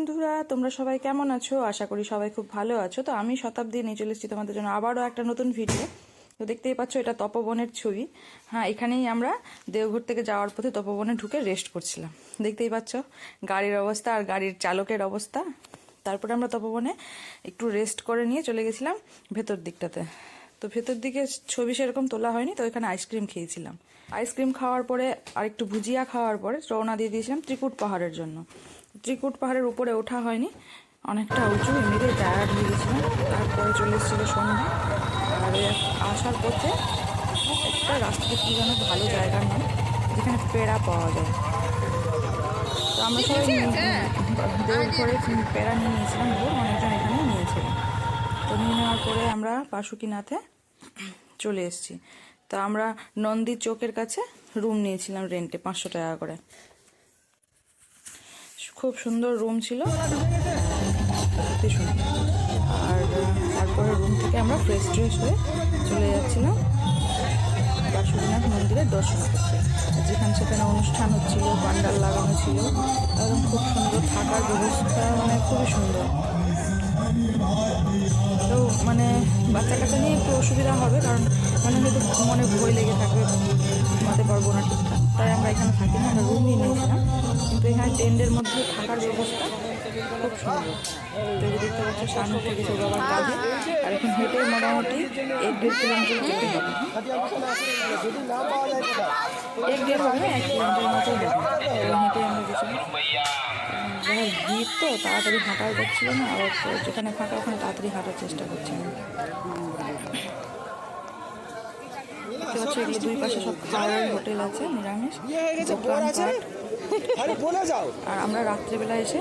বন্ধুরা, তোমরা সবাই কেমন আছো? আশা করি সবাই খুব ভালো আছো। তো আমি শতাব্দী নিয়ে চলে এসেছি তোমাদের জন্য আবারও একটা নতুন ভিডিও। তো দেখতেই পাচ্ছ, এটা তপবনের ছবি। হ্যাঁ, এখানেই আমরা দেওঘর থেকে যাওয়ার পথে তপবনে ঢুকে রেস্ট করছিলাম। দেখতেই পাচ্ছ গাড়ির অবস্থা আর গাড়ির চালকের অবস্থা। তারপরে আমরা তপবনে একটু রেস্ট করে নিয়ে চলে গেছিলাম ভেতর দিকটাতে। তো ভেতর দিকে ছবি সেরকম তোলা হয়নি, তো এখানে আইসক্রিম খেয়েছিলাম। আইসক্রিম খাওয়ার পরে আর একটু ভুজিয়া খাওয়ার পরে রওনা দিয়ে দিয়েছিলাম ত্রিকুট পাহাড়ের জন্য। ত্রিকুট পাহাড়ের উপরে ওঠা হয়নি, অনেকটা উঁচু, এমনিতেই টায়ার্ড হয়ে গেছিলাম। তারপরে চলে এসেছিল সন্ধ্যা। আর আসার পথে একটা রাস্তাতে কি যেন ভালো জায়গার নাম, যেখানে পেড়া পাওয়া যায়। তো আমরা সবাই দেওঘরে পেড়া নিয়ে নিয়েছিলাম, অনেকজন এখানেই নিয়েছিল। তো নিয়ে নেওয়ার পরে আমরা বাসুকিনাথে চলে এসেছি। তো আমরা নন্দী চোকের কাছে রুম নিয়েছিলাম রেন্টে 500 টাকা করে। খুব সুন্দর রুম ছিল, অতি সুন্দর। আর তারপরে রুম থেকে আমরা ফ্রেশ ট্রেশ হয়ে চলে যাচ্ছিলাম বাসুকিনাথ মন্দিরের দর্শন করতে। যেখানে সেখানে অনুষ্ঠান হচ্ছিল, পান্ডাল লাগানো ছিল, একদম খুব সুন্দর থাকার ব্যবস্থা, মানে খুবই সুন্দর। তো মানে বাচ্চা কাচ্চা নিয়ে একটু অসুবিধা হবে, কারণ মানে হয়তো মনে ভয় লেগে থাকবে, ঘুমাতে পারবো না ঠিকঠাক। তাই আমরা এখানে থাকি না, আমরা রুম নিয়ে নিয়েছিলাম। কিন্তু এখানে টেন্টের মধ্যে থাকার ব্যবস্থা খুব সুন্দর। তো দেখতে পাচ্ছ সামনে উঠে গেছে বাবার কাঁধে। আর এখন হেঁটে মোটামুটি 1-1.5 কিলোমিটার যেতে হবে। 1-1.5 হবে না, 1 কিলোমিটার মতো হবে। হেঁটে আমরা গেছিলাম। ভিড় তো তাড়াতাড়ি হাঁটাও যাচ্ছিল না, আবার যেখানে ফাঁকা ওখানে তাড়াতাড়ি হাঁটার চেষ্টা করছিলাম। দেখতে পাচ্ছ এগুলো দুই পাশে সব খাওয়ার হোটেল আছে, নিরামিষ দোকানপাট। আর আমরা রাত্রেবেলা এসে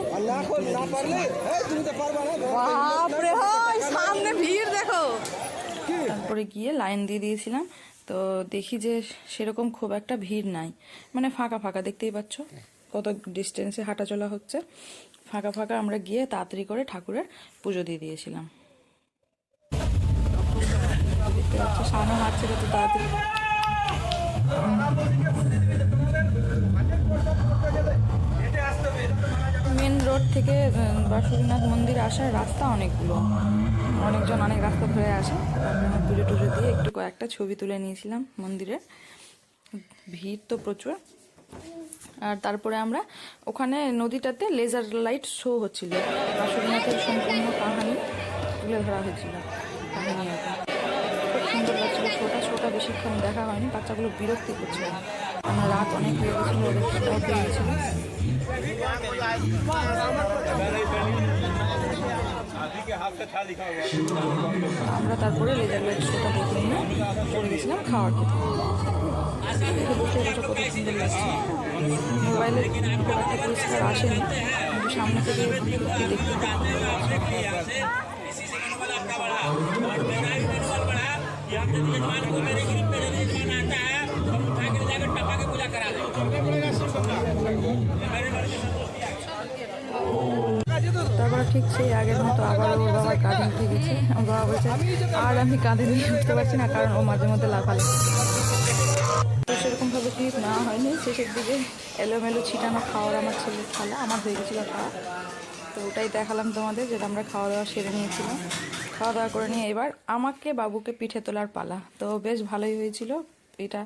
তারপরে গিয়ে লাইন দিয়ে দিয়েছিলাম। তো দেখি যে সেরকম খুব একটা ভিড় নাই, মানে ফাঁকা ফাঁকা। দেখতেই পাচ্ছ কত ডিস্টেন্সে হাঁটা চলা হচ্ছে, ফাঁকা ফাঁকা। আমরা গিয়ে তাড়াতাড়ি করে ঠাকুরের পুজো দিয়ে দিয়েছিলাম। দেখতে পাচ্ছ সামনে হাঁটছে কত তাড়াতাড়ি। মেন রোড থেকে বাসুকিনাথ মন্দির আসার রাস্তা অনেকগুলো, অনেকজন অনেক রাস্তা ধরে আসে। আমরা পুজো টুজো দিয়ে একটু কয়েকটা ছবি তুলে নিয়েছিলাম মন্দিরে। ভিড় তো প্রচুর। আর তারপরে আমরা ওখানে নদীটাতে লেজার লাইট শো হচ্ছিল, বাসুকিনাথের সম্পূর্ণ কাহানি তুলে ধরা হয়েছিল। খুব সুন্দর লাগছিল শোটা বেশিক্ষণ দেখা হয়নি, বাচ্চাগুলো বিরক্তি করছিল। আমার রাত অনেক হয়ে গেছিলো, ওদের খেলাও পেয়ে গেছিলো। আমরা তারপরে লেজার লাইট শোটা দেখে নিয়ে চলে গেছিলাম খাওয়ার খেতে। বসে বসে কত সুন্দর লাগছে। মোবাইলে খুব একটা পরিষ্কার আসেনি, কিন্তু সামনে থেকে সত্যি দেখতে তারপরে ঠিক সেই আগের মতো আবার ওর বাবার কাঁধে উঠে গেছে। আমার বাবা বলছে আর আমি কাঁধে নিয়ে উঠতে পারছি না, কারণ ও মাঝে মধ্যে লাফালাফি। তো সেরকমভাবে ক্লিপ নেওয়া হয়নি। শেষের দিকে এলোমেলো ছিটানো খাওয়ার আমার ছেলের খেলা, আমার হয়ে গেছিলো খাওয়া। তো ওটাই দেখালাম তোমাদের, যেটা আমরা খাওয়া দাওয়া সেরে নিয়েছিলাম। খাওয়া দাওয়া করে নিয়ে এবার আমাকে বাবুকে পিঠে তোলার পালা। তো বেশ ভালোই হয়েছিল। এটা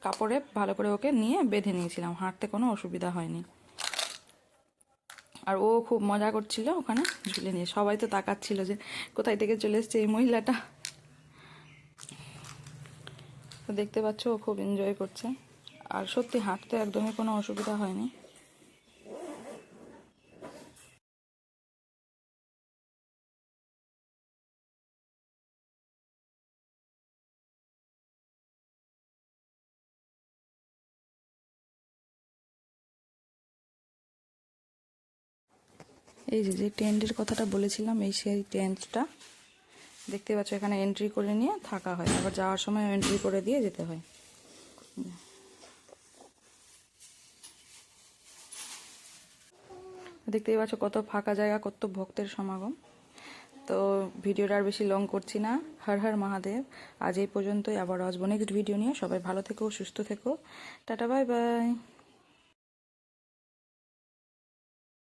কাপড়ে ভালো করে ওকে নিয়ে বেঁধে নিয়েছিলাম, হাঁটতে কোনো অসুবিধা হয়নি। আর ও খুব মজা করছিল ওখানে ঝুলে নিয়ে। সবাই তো তাকাচ্ছিল যে কোথায় থেকে চলে এসছে এই মহিলাটা। তো দেখতে পাচ্ছ ও খুব এনজয় করছে। আর সত্যি হাঁটতে একদমই কোনো অসুবিধা হয়নি। এই যে টেন্টের কথাটা বলেছিলাম, এই সেই টেন্টটা দেখতে পাচ্ছ। এখানে এন্ট্রি করে নিয়ে থাকা হয়, আবার যাওয়ার সময় এন্ট্রি করে দিয়ে যেতে হয়। দেখতেই পাচ্ছ কত ফাঁকা জায়গা, কত ভক্তের সমাগম। তো ভিডিওটা আর বেশি লং করছি না। হর হর মহাদেব। আজ এই পর্যন্তই, আবার আসবো নেক্সট ভিডিও নিয়ে। সবাই ভালো থেকো, সুস্থ থেকো। Tata, bye bye.